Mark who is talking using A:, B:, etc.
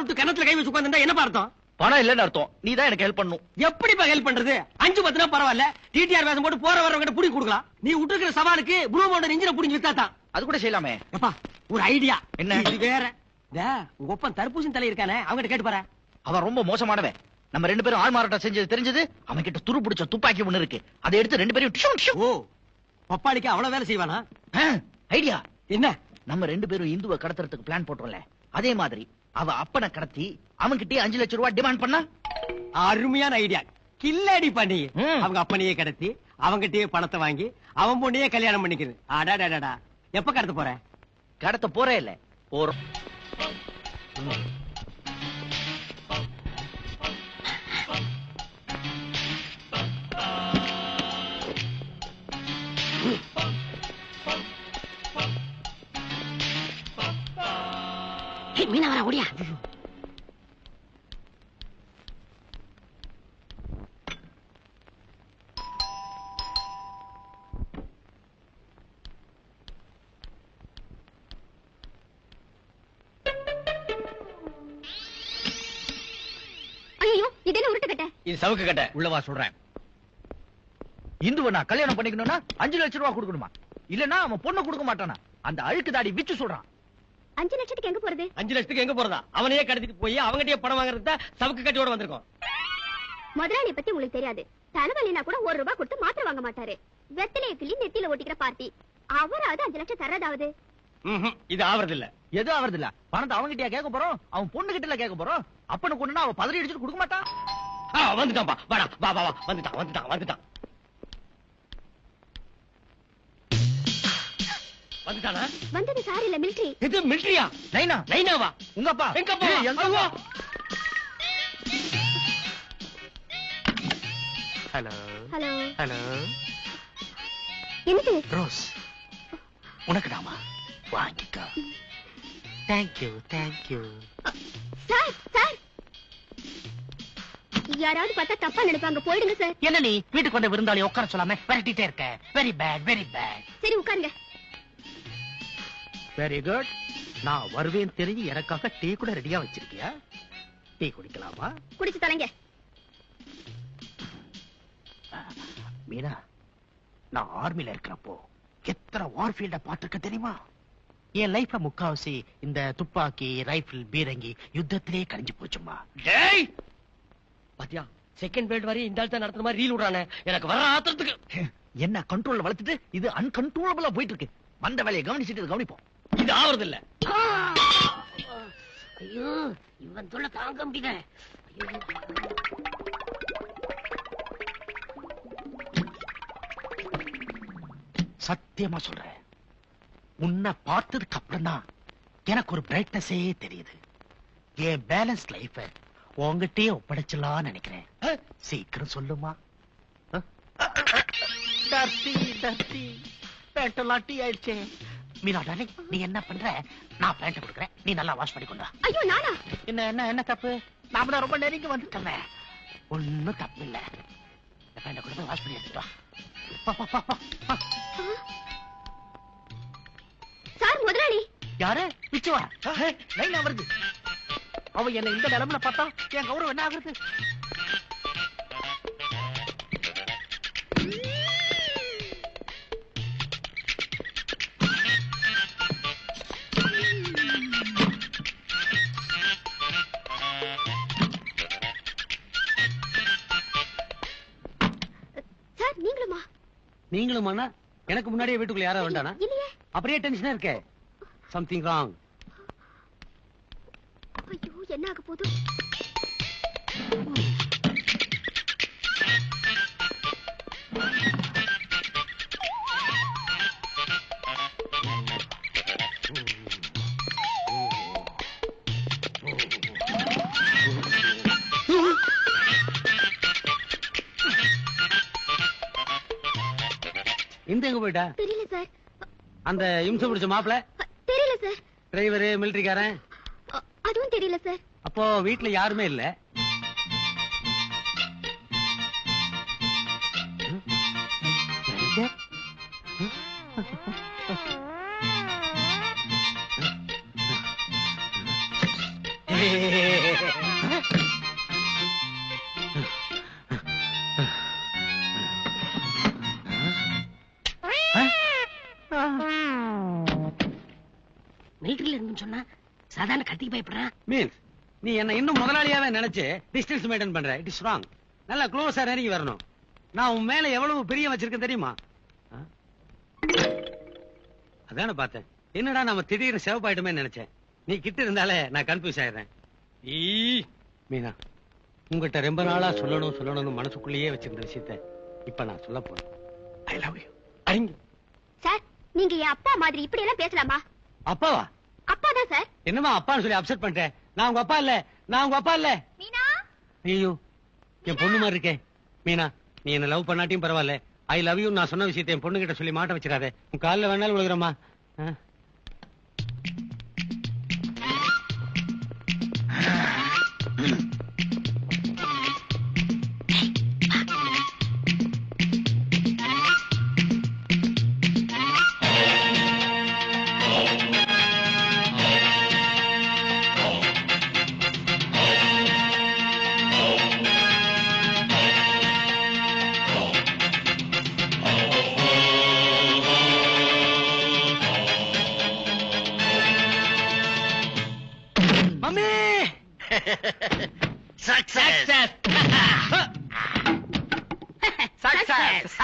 A: சாப்பிட்டு கணத்துல கை வச்சு உட்கார்ந்தா என்ன அர்த்தம்?
B: பணம் இல்லன்னு அர்த்தம். நீ தான் எனக்கு ஹெல்ப் பண்ணும்.
A: எப்படிப்பா ஹெல்ப் பண்றது? 5-10 பரவாயில்ல, டிடிஆர் வேஷம் போட்டு போற வரவங்க புடி கொடுக்கலாம். நீ விட்டுருக்கிற சவாலுக்கு ப்ளூ மவுண்டன் இன்ஜினை புடிஞ்சு வித்தாதான்.
B: அது கூட செய்யலாமே.
A: எப்பா ஒரு ஐடியா.
B: என்ன?
A: இது வேற. உங்க ஒப்பன் தர்பூசணி தலை இருக்கானே, அவங்கிட்ட கேட்டு பாரு.
B: அவன் ரொம்ப மோசமானவன். நம்ம 2 பேரும் ஆள் மாறாட்டம் செஞ்சது தெரிஞ்சது. அவன் கிட்ட துரு பிடிச்ச துப்பாக்கி ஒண்ணு இருக்கு. அதை எடுத்து 2 பேரும்.
A: ஓ, பப்பாளிக்கு அவ்வளவு வேலை செய்வானா?
B: ஐடியா
A: என்ன?
B: நம்ம 2 பேரும் இந்துவை கடத்துறதுக்கு பிளான் போட்டோம்ல, அதே மாதிரி அவ அப்பனை கடத்தி அவன்கிட்டயே 5 லட்சம் ரூபாய் டிமாண்ட் பண்ணா.
A: அருமையான ஐடியா. கில்லாடி பண்ணி அவங்க அப்பனையே கடத்தி அவங்கிட்டயே பணத்தை வாங்கி அவன் பொண்ணையே கல்யாணம் பண்ணிக்கிறது. அடாடாடா, எப்ப கடத்த போற?
B: கடத்த போறே இல்ல, போறோம்.
A: மீனா வர ஓடியா.
C: ஐயோ, இது என்ன உருட்டு கட்ட?
B: இது சவுக்கு கட்ட. உள்ளவா சொல்றேன். இந்துவை நான் கல்யாணம் பண்ணிக்கணும்னா 5 லட்சம் ரூபாய் கொடுக்கணுமா? இல்லன்னா அவன் பொண்ணு கொடுக்க மாட்டானா? அந்த அழுக்கு தாடி விச்சு சொல்றான்.
C: 5 லட்சத்துக்கு எங்க போறது?
A: 5 லட்சத்துக்கு எங்க போறதா? அவனையே கடத்திட்டு போய் அவங்கிட்டயே பணம் வாங்குறத சவுக்கு கட்டியோட வந்திருக்கோம்.
C: முதலாளி பத்தி உங்களுக்கு தெரியாது. தலைவலினா கூட 1 ரூபாய் கொடுத்து மாத்திரை வாங்க மாட்டாரு. வெத்தலைய கிள்ளி நெத்தியில ஓட்டிக்கிற பார்ட்டி. அவராவது 5 லட்சம் தர்றதாவது.
A: இது ஆவறது இல்ல.
B: எது ஆவறது இல்ல? பணத்தை அவங்கிட்டயா கேட்க போறோம்? அவன் பொண்ணு கிட்ட கேட்க போறோம். அப்பனுக்கு ஒண்ணுனா அவ பதறி அடிச்சுட்டு கொடுக்க மாட்டான்.
A: வந்துட்டான்பா. வாடா, வா வா வா. வந்துட்டான். வந்துட்டானா?
C: வந்தது சார் இல்ல, மிலிட்டரி.
A: இது மிலிட்டரியா? நைனாவா?
B: உங்க அப்பா.
A: எங்க அப்பா?
B: எங்க?
A: ஹலோ.
C: என்னது?
B: ரோஸ் உனக்குதாமா, வாங்கிக்க.
A: தேங்க்யூ.
C: சார் யாராவது பார்த்தா தப்பா நினைப்பாங்க, போயிடுங்க சார்.
A: என்ன நீ வீட்டுக்கு வந்த விருந்தாளி உட்கார சொல்லாம விரட்டிட்டே இருக்க? Very bad.
C: சரி உட்காருங்க.
A: Very good. நான் வருவேன் தெரிஞ்சு எனக்காக டீ கூட ரெடியா வச்சிருக்கியா? டீ குடிக்கலாமா?
C: குடிச்சு தலைங்க.
A: மீனா, நான் ஆர்மில இருக்கிறப்போ எத்தனை வார்ஃபீல்ட பாத்துருக்க தெரியுமா? என் லைஃப்ல முக்காவாசி இந்த துப்பாக்கி, ரைபிள், பீரங்கி யுத்தத்திலே கழிஞ்சு போச்சுமா. பாத்தியா, செகண்ட் வேர்ல்ட் வரையும் இந்த ஆள் நடத்துற மாதிரி ரீல் விடுறானே, எனக்கு வர ஆத்திரத்துக்கு.
B: என்ன கண்ட்ரோல்ல வளர்த்துட்டு இது அன்கண்ட்ரோலபிளா போயிட்டு இருக்கு. வந்த வேலையை கவனிச்சுட்டு கவனிப்போம்.
A: இது ஆவறது இல்ல.
C: ஐயோ, இவன் தொல்லை தாங்க முடியல.
A: சத்தியமா சொல்றேன், உன்னை பார்த்ததுக்கு அப்புறம் தான் எனக்கு ஒரு பிரைட்னஸே தெரியுது. என் பேலன்ஸ் லைஃப உங்ககிட்டயே ஒப்படைச்சலாம்னு நினைக்கிறேன். சீக்கிரம் சொல்லுமா. பேண்டெல்லாம் டீ ஆயிடுச்சே. மீனா டார்லிங், நீ என்ன பண்ற? நான் பேண்ட் கொடுக்குறேன், நீ நல்லா வாஷ் பண்ணி கொண்டு வா.
C: ஐயோ, நானா?
A: என்ன தப்பு? நாம தான் ரொம்ப நெருங்கி வந்துட்டோமே. ஒன்னும் தப்பு இல்ல. பேண்ட கொடுத்து வாஷ் பண்ணி எடுத்துட்டு வா.
C: சார், முதலாளி.
A: யாரு? பிச்சுவா? லைனா வருது. அவ என்ன இந்த நிலைமையில பார்த்தா என் கௌரவம் என்ன ஆகுறது?
C: சார், நீங்களுமா?
A: நீங்களும் எனக்கு முன்னாடியே வீட்டுக்குள்ள யாராவது வந்தானா?
C: இல்லையே.
A: அப்படியே டென்ஷனா இருக்க. Something wrong.
C: ஐயோ, என்ன ஆக போகுது?
A: இந்த எங்க போயிட்டா?
C: தெரியல சார்.
A: அந்த இம்சை பிடிச்ச மாப்பிள?
C: தெரியல சார்.
A: டிரைவர், மிலிட்டரிக்காரன்?
C: அதுவும் தெரியல சார்.
A: அப்போ வீட்டுல யாருமே இல்ல.
D: மிலிட்டரியில இருந்து சொன்னா சாதாரண கத்திக்கு பயப்படுறான்.
E: மீன்ஸ் நீ என்ன இன்னும் முதலாளியாவே நினைச்சு டிஸ்டன்ஸ் மெயின்டைன் பண்ற. It is wrong. நல்லா க்ளோஸா நெருங்கி வரணும். நான் உன் மேல எவ்வளவு பிரியம் வச்சிருக்கேன் தெரியுமா? அதான பார்த்தேன். என்னடா நம்ம திடீர்னு சிவப்பாயிட்டுமே நினைச்சேன். நீ கிட்ட இருந்தாலே நான் கன்ஃபியூஸ் ஆயிடுறேன். மீனா, உங்ககிட்ட ரொம்ப நாளா சொல்லணும்னு மனசுக்குள்ளேயே வச்சிருந்த விஷயத்த இப்ப நான் சொல்ல போறேன். I love you.
C: சார், நீங்க என் அப்பா மாதிரி இப்படி எல்லாம் பேசலாமா?
E: அப்பாவா?
C: அப்பாதான் சார்.
E: என்னமா அப்பான்னு சொல்லி அப்செட் பண்ணிட்டேன். நான் உங்க அப்பா இல்ல.
C: மீனா,
E: ஐயோ, என் பொண்ணு மாதிரி இருக்கே. மீனா, நீ என்ன லவ் பண்ணாட்டியும் பரவாயில்ல. ஐ லவ் யூ நான் சொன்ன விஷயத்தை என் பொண்ணு கிட்ட சொல்லி மாட்ட வச்சிடாதே. உன் காலில் வேணாலும் விழுகிறமா. Mummy,
A: success. சக்சஸ்.